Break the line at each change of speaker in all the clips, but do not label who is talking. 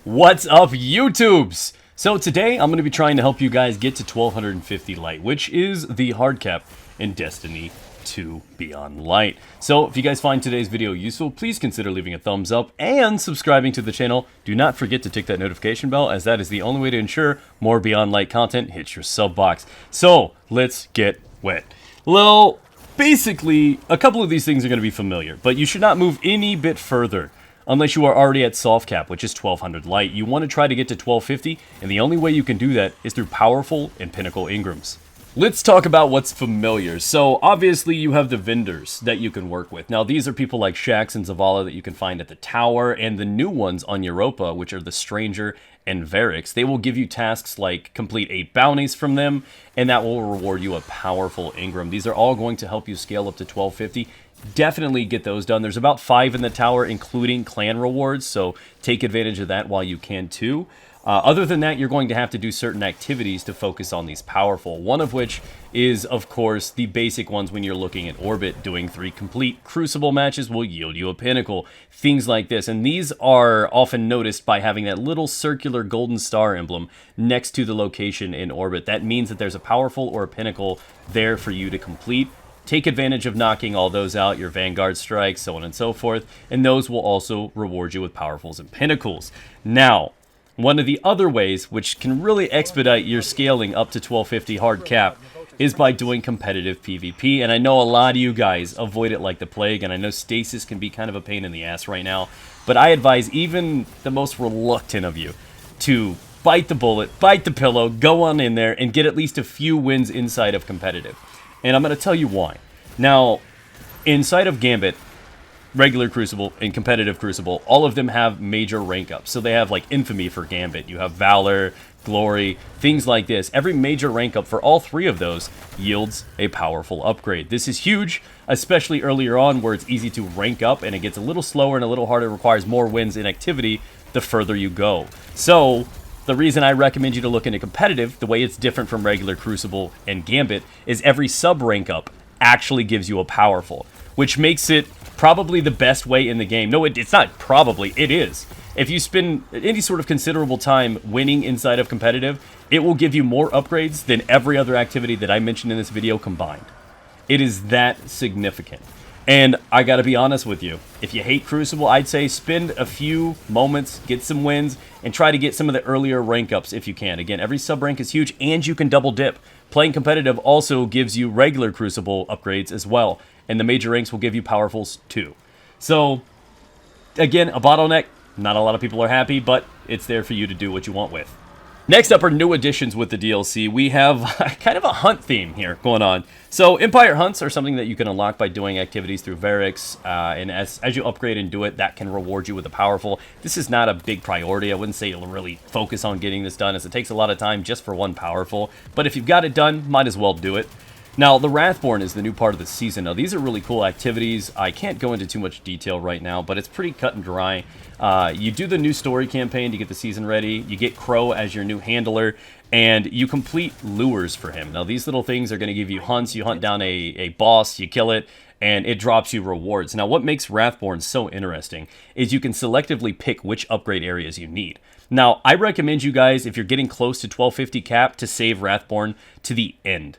What's up, YouTubes? So today I'm going to be trying to help you guys get to 1250 light, which is the hard cap in Destiny 2 Beyond Light. So if you guys find today's video useful, please consider leaving a thumbs up and subscribing to the channel. Do not forget to tick that notification bell, as that is the only way to ensure more Beyond Light content hits your sub box. So let's get wet. Well, basically, a couple of these things are going to be familiar, but you should not move any bit further unless you are already at soft cap, which is 1200 light. You want to try to get to 1250, and the only way you can do that is through Powerful and Pinnacle Engrams. Let's talk about what's familiar. So obviously you have the vendors that you can work with. Now these are people like Shaxx and Zavala that you can find at the tower, and the new ones on Europa, which are the Stranger and Varix. They will give you tasks like complete 8 bounties from them, and that will reward you a Powerful Engram. These are all going to help you scale up to 1250. Definitely get those done. There's about 5 in the tower, including clan rewards, so take advantage of that while you can too. Other than that, you're going to have to do certain activities to focus on these powerful. One of which is, of course, the basic ones when you're looking at Orbit. Doing 3 complete Crucible matches will yield you a Pinnacle. Things like this. And these are often noticed by having that little circular golden star emblem next to the location in Orbit. That means that there's a Powerful or a Pinnacle there for you to complete. Take advantage of knocking all those out, your Vanguard strikes, so on and so forth. And those will also reward you with Powerfuls and Pinnacles. Now, one of the other ways, which can really expedite your scaling up to 1250 hard cap, is by doing competitive PvP. And I know a lot of you guys avoid it like the plague, and I know stasis can be kind of a pain in the ass right now, but I advise even the most reluctant of you to bite the bullet, bite the pillow, go on in there, and get at least a few wins inside of competitive. And I'm going to tell you why. Now, inside of Gambit, regular Crucible and competitive Crucible, all of them have major rank ups. So they have like Infamy for Gambit, you have Valor, Glory, things like this. Every major rank up for all 3 of those yields a powerful upgrade. This is huge, especially earlier on where it's easy to rank up and it gets a little slower and a little harder, requires more wins in activity the further you go. So the reason I recommend you to look into competitive, the way it's different from regular Crucible and Gambit, is every sub rank up actually gives you a powerful, which makes it probably the best way in the game. No, it's not probably, it is. If you spend any sort of considerable time winning inside of competitive, it will give you more upgrades than every other activity that I mentioned in this video combined. It is that significant. And I gotta be honest with you, if you hate Crucible, I'd say spend a few moments, get some wins, and try to get some of the earlier rank ups if you can. Again, every sub rank is huge, and you can double dip. Playing competitive also gives you regular Crucible upgrades as well, and the major ranks will give you Powerfuls too. So, again, a bottleneck. Not a lot of people are happy, but it's there for you to do what you want with. Next up are new additions with the DLC. We have kind of a hunt theme here going on. So Empire hunts are something that you can unlock by doing activities through Varix, and as you upgrade and do it, that can reward you with a powerful. This is not a big priority. I wouldn't say you'll really focus on getting this done, as it takes a lot of time just for one powerful, but if you've got it done, might as well do it. Now, the Wrathborn is the new part of the season. Now, these are really cool activities. I can't go into too much detail right now, but it's pretty cut and dry. You do the new story campaign to get the season ready. You get Crow as your new handler, and you complete lures for him. Now, these little things are going to give you hunts. You hunt down a boss, you kill it, and it drops you rewards. Now, what makes Wrathborn so interesting is you can selectively pick which upgrade areas you need. Now, I recommend you guys, if you're getting close to 1250 cap, to save Wrathborn to the end.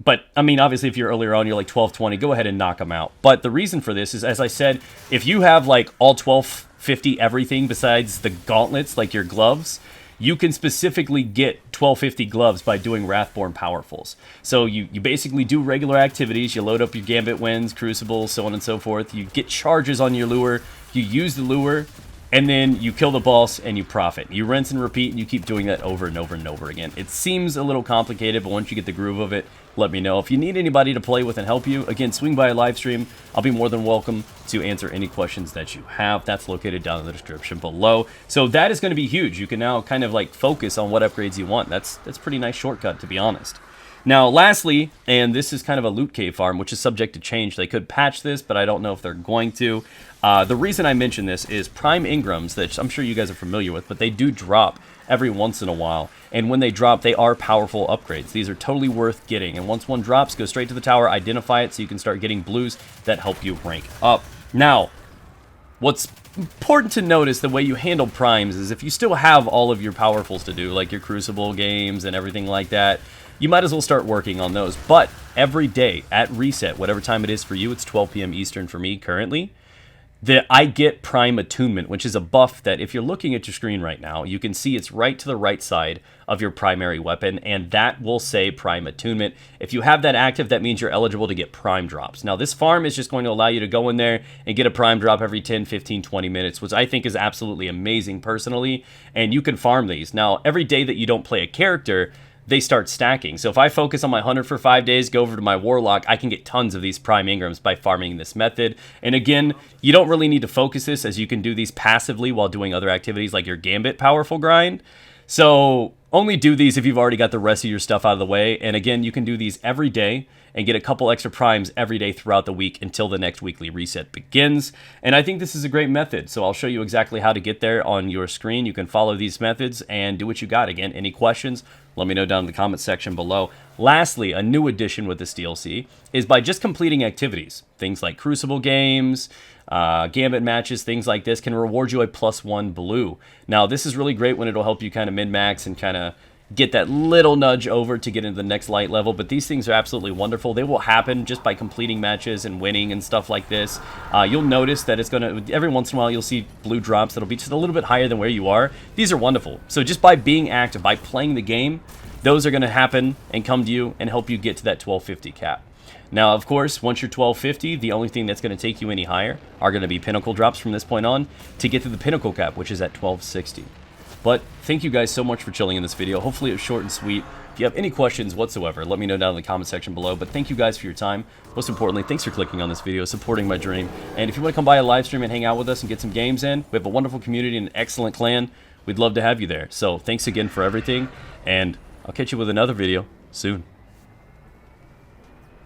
But, I mean, obviously, if you're earlier on, you're like 1220, go ahead and knock them out. But the reason for this is, as I said, if you have, like, all 1250 everything besides the gauntlets, like your gloves, you can specifically get 1250 gloves by doing Wrathborn Powerfuls. So you basically do regular activities, you load up your Gambit wins, Crucible, so on and so forth, you get charges on your lure, you use the lure, and then you kill the boss and you profit. You rinse and repeat, and you keep doing that over and over and over again. It seems a little complicated, but once you get the groove of it, let me know. If you need anybody to play with and help you, again, swing by a live stream. I'll be more than welcome to answer any questions that you have. That's located down in the description below. So that is going to be huge. You can now kind of like focus on what upgrades you want. That's a pretty nice shortcut, to be honest. Now, lastly, and this is kind of a loot cave farm, which is subject to change. They could patch this, but I don't know if they're going to. The reason I mention this is Prime Engrams, that I'm sure you guys are familiar with, but they do drop every once in a while. And when they drop, they are powerful upgrades. These are totally worth getting. And once one drops, go straight to the tower, identify it so you can start getting blues that help you rank up. Now, what's important to notice the way you handle primes is if you still have all of your powerfuls to do, like your Crucible games and everything like that, you might as well start working on those. But every day at reset, whatever time it is for you, it's 12 p.m. Eastern for me currently, that I get Prime Attunement, which is a buff that if you're looking at your screen right now, you can see it's right to the right side of your primary weapon, and that will say Prime Attunement. If you have that active, that means you're eligible to get Prime drops. Now, this farm is just going to allow you to go in there and get a Prime drop every 10, 15, 20 minutes, which I think is absolutely amazing personally, and you can farm these. Now, every day that you don't play a character, they start stacking. So if I focus on my Hunter for 5 days, go over to my Warlock, I can get tons of these Prime Engrams by farming this method. And again, you don't really need to focus this, as you can do these passively while doing other activities like your Gambit powerful grind. So only do these if you've already got the rest of your stuff out of the way. And again, you can do these every day and get a couple extra primes every day throughout the week until the next weekly reset begins. And I think this is a great method, so I'll show you exactly how to get there on your screen. You can follow these methods and do what you got. Again, any questions, let me know down in the comment section below. Lastly, a new addition with this DLC is by just completing activities. Things like Crucible games, Gambit matches, things like this can reward you a +1 blue. Now, this is really great when it'll help you kind of min-max and kind of get that little nudge over to get into the next light level, but these things are absolutely wonderful. They will happen just by completing matches and winning and stuff like this. You'll notice that it's going to, every once in a while, you'll see blue drops that'll be just a little bit higher than where you are. These are wonderful. So just by being active, by playing the game, those are going to happen and come to you and help you get to that 1250 cap. Now, of course, once you're 1250, the only thing that's going to take you any higher are going to be Pinnacle drops from this point on to get to the Pinnacle cap, which is at 1260. But thank you guys so much for chilling in this video. Hopefully it was short and sweet. If you have any questions whatsoever, let me know down in the comment section below. But thank you guys for your time. Most importantly, thanks for clicking on this video, supporting my dream. And if you want to come by a live stream and hang out with us and get some games in, we have a wonderful community and an excellent clan. We'd love to have you there. So thanks again for everything, and I'll catch you with another video soon.